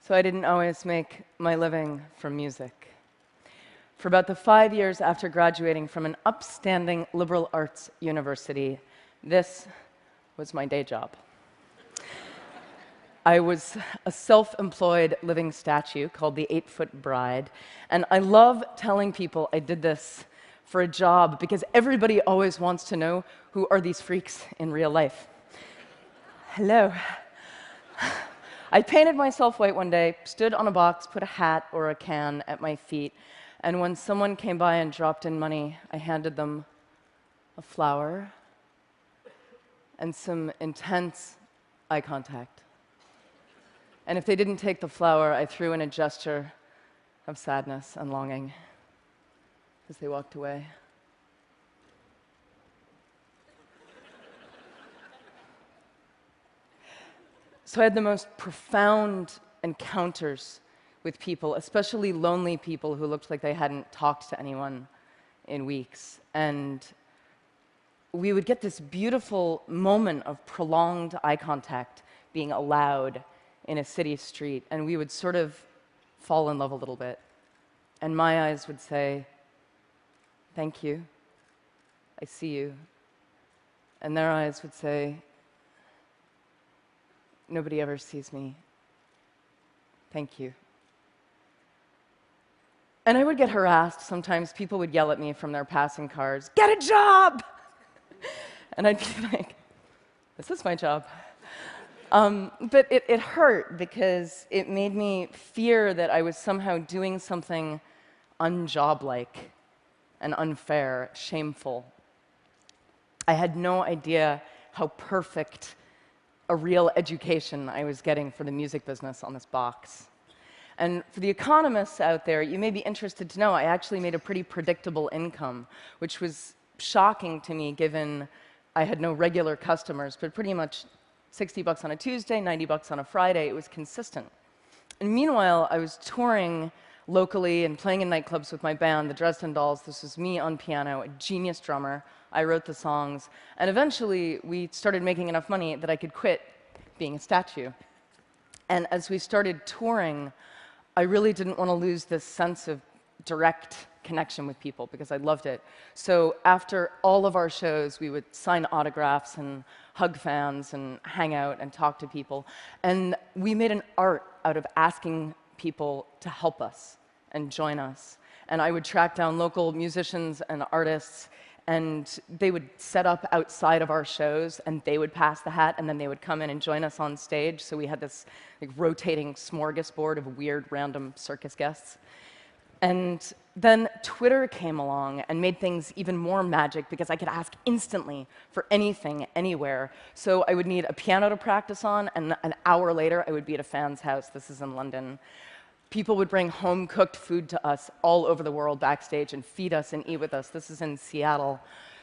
So I didn't always make my living from music. For about the 5 years after graduating from an upstanding liberal arts university, this was my day job. I was a self-employed living statue called the 8-Foot Bride, and I love telling people I did this for a job because everybody always wants to know who are these freaks in real life. Hello. I painted myself white one day, stood on a box, put a hat or a can at my feet, and when someone came by and dropped in money, I handed them a flower and some intense eye contact. And if they didn't take the flower, I threw in a gesture of sadness and longing as they walked away. So I had the most profound encounters with people, especially lonely people who looked like they hadn't talked to anyone in weeks. And we would get this beautiful moment of prolonged eye contact being allowed in a city street, and we would sort of fall in love a little bit. And my eyes would say, "Thank you, I see you." And their eyes would say, "Nobody ever sees me. Thank you." And I would get harassed. Sometimes people would yell at me from their passing cars, "Get a job!" And I'd be like, "This is my job." But it hurt because it made me fear that I was somehow doing something unjob-like and unfair, shameful. I had no idea how perfect a real education I was getting for the music business on this box. And for the economists out there, you may be interested to know I actually made a pretty predictable income, which was shocking to me given I had no regular customers, but pretty much $60 on a Tuesday, $90 on a Friday. It was consistent. And meanwhile, I was touring locally and playing in nightclubs with my band, the Dresden Dolls. This was me on piano, a genius drummer. I wrote the songs. And eventually, we started making enough money that I could quit being a statue. And as we started touring, I really didn't want to lose this sense of direct connection with people because I loved it. So after all of our shows, we would sign autographs and hug fans and hang out and talk to people. And we made an art out of asking people to help us and join us. And I would track down local musicians and artists, and they would set up outside of our shows, and they would pass the hat, and then they would come in and join us on stage. So we had this rotating smorgasbord of weird, random circus guests. And then Twitter came along and made things even more magic because I could ask instantly for anything, anywhere. So I would need a piano to practice on, and an hour later, I would be at a fan's house. This is in London. People would bring home-cooked food to us all over the world backstage and feed us and eat with us. This is in Seattle.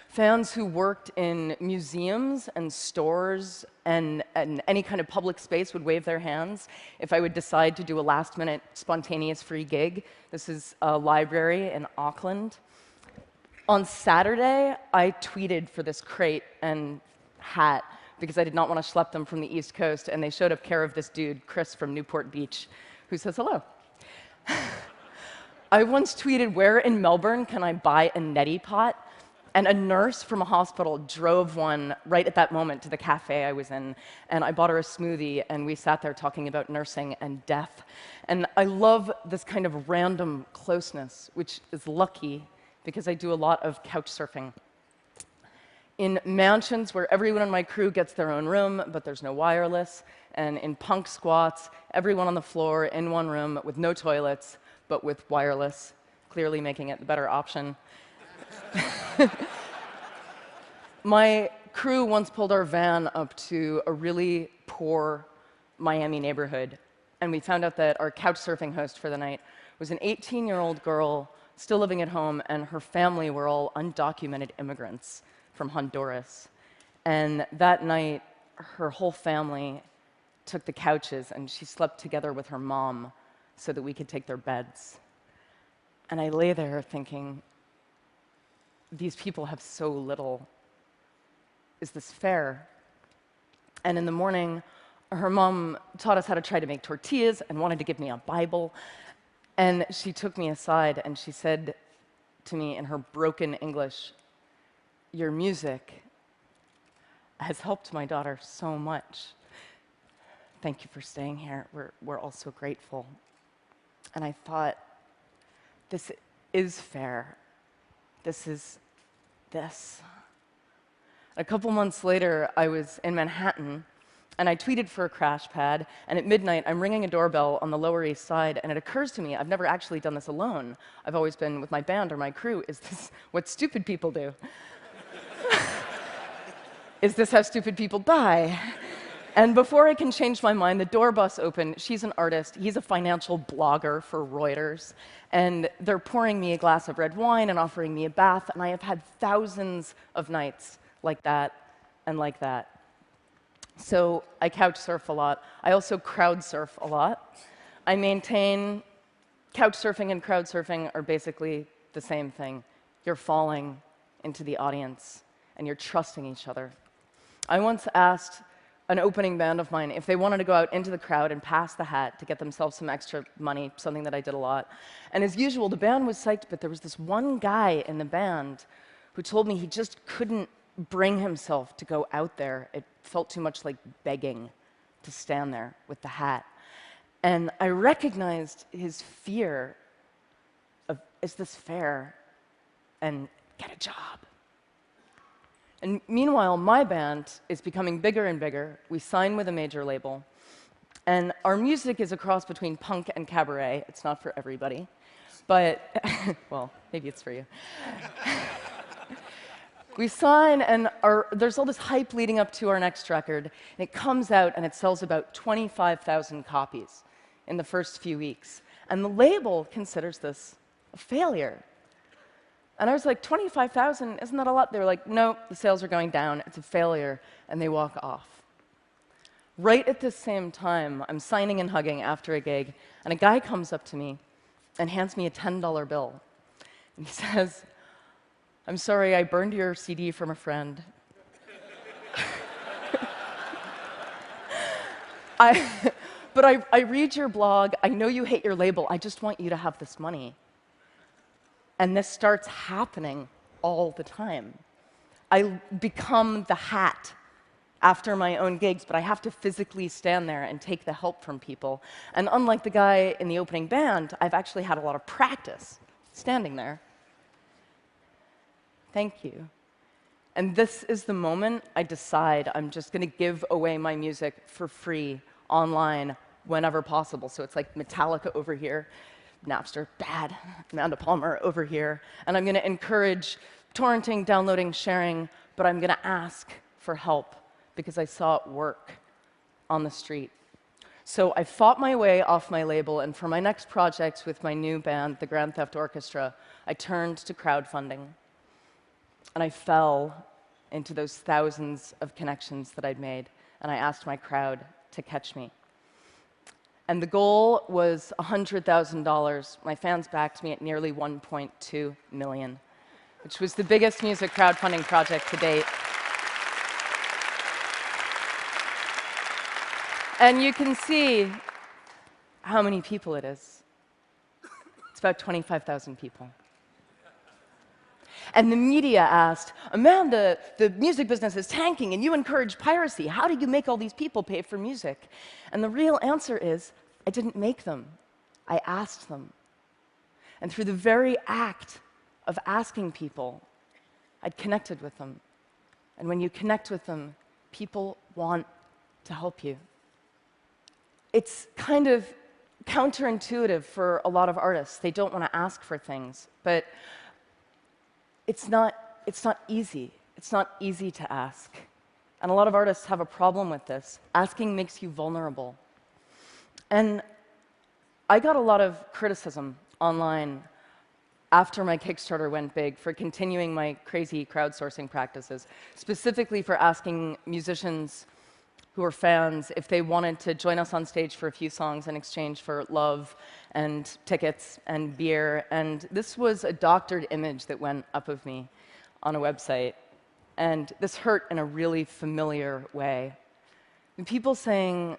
Fans who worked in museums and stores and any kind of public space would wave their hands if I would decide to do a last-minute spontaneous free gig. This is a library in Auckland. On Saturday, I tweeted for this crate and hat because I did not want to schlep them from the East Coast, and they showed up care of this dude, Chris from Newport Beach, who says hello. I once tweeted, "Where in Melbourne can I buy a neti pot?" And a nurse from a hospital drove one right at that moment to the cafe I was in, and I bought her a smoothie, and we sat there talking about nursing and death. And I love this kind of random closeness, which is lucky because I do a lot of couch surfing. In mansions where everyone on my crew gets their own room, but there's no wireless, and in punk squats, everyone on the floor in one room with no toilets, but with wireless, clearly making it the better option. My crew once pulled our van up to a really poor Miami neighborhood, and we found out that our couch surfing host for the night was an 18-year-old girl still living at home, and her family were all undocumented immigrants from Honduras. And that night, her whole family took the couches, and she slept together with her mom so that we could take their beds. And I lay there thinking, these people have so little. Is this fair? And in the morning, her mom taught us how to try to make tortillas and wanted to give me a Bible. And she took me aside and she said to me in her broken English, "Your music has helped my daughter so much. Thank you for staying here. We're all so grateful." And I thought, this is fair. This is this. A couple months later, I was in Manhattan, and I tweeted for a crash pad, and at midnight, I'm ringing a doorbell on the Lower East Side, and it occurs to me, I've never actually done this alone. I've always been with my band or my crew. Is this what stupid people do? Is this how stupid people die? And before I can change my mind, the door busts open. She's an artist. He's a financial blogger for Reuters. And they're pouring me a glass of red wine and offering me a bath, and I have had thousands of nights like that and like that. So I couch surf a lot. I also crowd surf a lot. I maintain couch surfing and crowd surfing are basically the same thing. You're falling into the audience, and you're trusting each other. I once asked an opening band of mine if they wanted to go out into the crowd and pass the hat to get themselves some extra money, something that I did a lot. And as usual, the band was psyched, but there was this one guy in the band who told me he just couldn't bring himself to go out there. It felt too much like begging to stand there with the hat. And I recognized his fear of, is this fair? And get a job. And meanwhile, my band is becoming bigger and bigger. We sign with a major label. And our music is a cross between punk and cabaret. It's not for everybody. But, well, maybe it's for you. We sign, and there's all this hype leading up to our next record. And it comes out, and it sells about 25,000 copies in the first few weeks. And the label considers this a failure. And I was like, 25,000, isn't that a lot? They were like, no, the sales are going down. It's a failure. And they walk off. Right at the same time, I'm signing and hugging after a gig, and a guy comes up to me and hands me a $10 bill. And he says, "I'm sorry, I burned your CD from a friend." But I read your blog. I know you hate your label. I just want you to have this money. And this starts happening all the time. I become the hat after my own gigs, but I have to physically stand there and take the help from people. And unlike the guy in the opening band, I've actually had a lot of practice standing there. Thank you. And this is the moment I decide I'm just going to give away my music for free online whenever possible. So it's like Metallica over here. Napster, bad. Amanda Palmer over here. And I'm going to encourage torrenting, downloading, sharing, but I'm going to ask for help because I saw it work on the street. So I fought my way off my label, and for my next project with my new band, the Grand Theft Orchestra, I turned to crowdfunding. And I fell into those thousands of connections that I'd made, and I asked my crowd to catch me. And the goal was $100,000. My fans backed me at nearly $1.2 million, which was the biggest music crowdfunding project to date. And you can see how many people it is. It's about 25,000 people. And the media asked, "Amanda, the music business is tanking and you encourage piracy. How do you make all these people pay for music?" And the real answer is, I didn't make them. I asked them. And through the very act of asking people, I'd connected with them. And when you connect with them, people want to help you. It's kind of counterintuitive for a lot of artists. They don't want to ask for things, but it's not easy. It's not easy to ask. And a lot of artists have a problem with this. Asking makes you vulnerable. And I got a lot of criticism online after my Kickstarter went big for continuing my crazy crowdsourcing practices, specifically for asking musicians who were fans if they wanted to join us on stage for a few songs in exchange for love and tickets and beer. And this was a doctored image that went up of me on a website. And this hurt in a really familiar way. And people saying,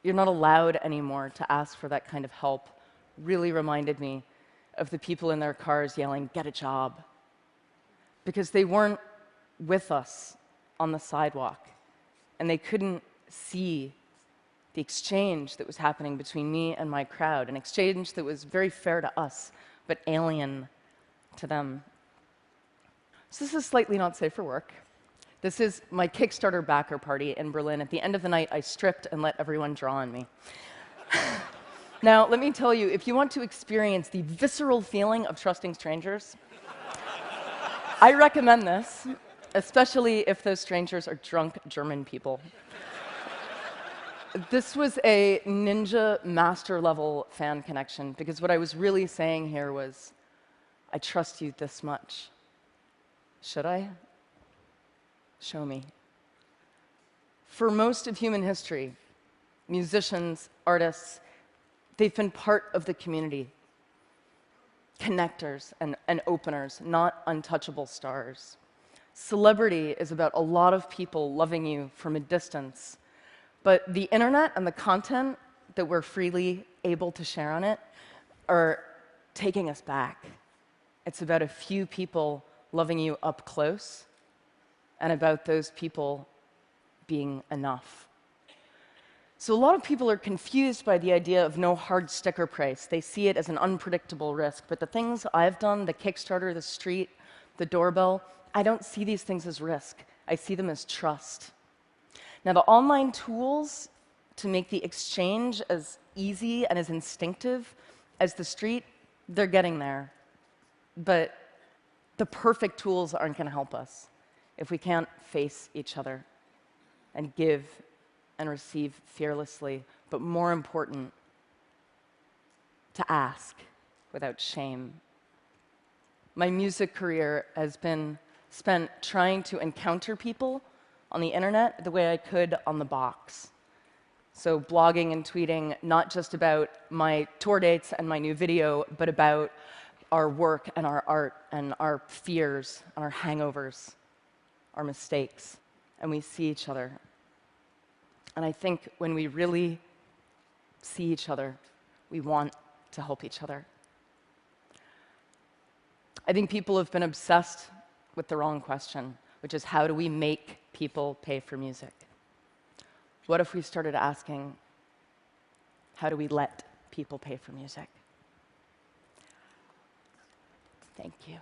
you're not allowed anymore to ask for that kind of help really reminded me of the people in their cars yelling, get a job. Because they weren't with us on the sidewalk, and they couldn't see the exchange that was happening between me and my crowd, an exchange that was very fair to us, but alien to them. So this is slightly not safe for work. This is my Kickstarter backer party in Berlin. At the end of the night, I stripped and let everyone draw on me. Now, let me tell you, if you want to experience the visceral feeling of trusting strangers, I recommend this, especially if those strangers are drunk German people. This was a ninja master level fan connection, because what I was really saying here was, I trust you this much. Should I? Show me. For most of human history, musicians, artists, they've been part of the community. Connectors and openers, not untouchable stars. Celebrity is about a lot of people loving you from a distance. But the internet and the content that we're freely able to share on it are taking us back. It's about a few people loving you up close, and about those people being enough. So a lot of people are confused by the idea of no hard sticker price. They see it as an unpredictable risk. But the things I've done, the Kickstarter, the street, the doorbell, I don't see these things as risk. I see them as trust. Now, the online tools to make the exchange as easy and as instinctive as the street, they're getting there. But the perfect tools aren't going to help us if we can't face each other and give and receive fearlessly, but more important, to ask without shame. My music career has been spent trying to encounter people on the internet the way I could on the box. So blogging and tweeting, not just about my tour dates and my new video, but about our work and our art and our fears and our hangovers, our mistakes. And we see each other. And I think when we really see each other, we want to help each other. I think people have been obsessed with the wrong question, which is, how do we make people pay for music? What if we started asking, how do we let people pay for music? Thank you.